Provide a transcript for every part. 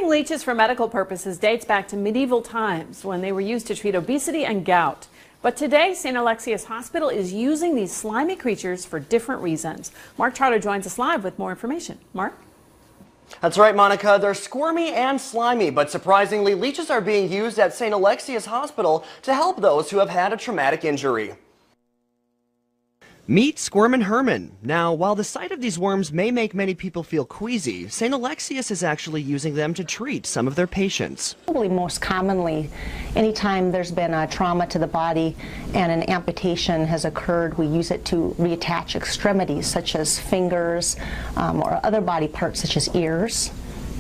Using leeches for medical purposes dates back to medieval times when they were used to treat obesity and gout. But today, St. Alexius Hospital is using these slimy creatures for different reasons. Mark Charter joins us live with more information. Mark? That's right, Monica. They're squirmy and slimy, but surprisingly, leeches are being used at St. Alexius Hospital to help those who have had a traumatic injury. Meet Squirm and Herman. Now, while the sight of these worms may make many people feel queasy, St. Alexius is actually using them to treat some of their patients. Probably most commonly, anytime there's been a trauma to the body and an amputation has occurred, we use it to reattach extremities such as fingers or other body parts such as ears.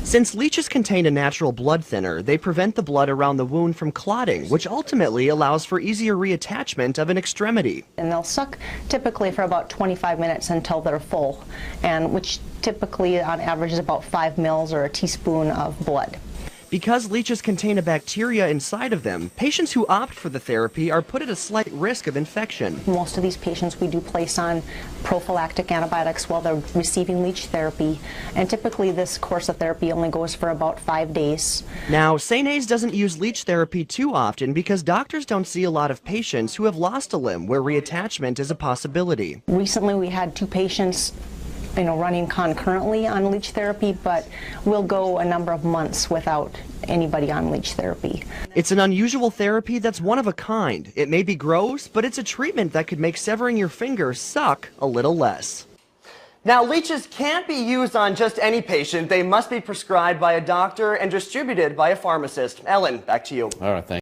Since leeches contain a natural blood thinner, they prevent the blood around the wound from clotting, which ultimately allows for easier reattachment of an extremity. And they'll suck typically for about 25 minutes until they're full, and which typically on average is about 5 mils or a teaspoon of blood. Because leeches contain a bacteria inside of them, patients who opt for the therapy are put at a slight risk of infection. Most of these patients we do place on prophylactic antibiotics while they're receiving leech therapy, and typically this course of therapy only goes for about 5 days. Now, St. A's doesn't use leech therapy too often because doctors don't see a lot of patients who have lost a limb where reattachment is a possibility. Recently we had 2 patients running concurrently on leech therapy, but we'll go a number of months without anybody on leech therapy. It's an unusual therapy that's one of a kind. It may be gross, but it's a treatment that could make severing your finger suck a little less. Now, leeches can't be used on just any patient. They must be prescribed by a doctor and distributed by a pharmacist. Ellen, back to you. All right, thanks.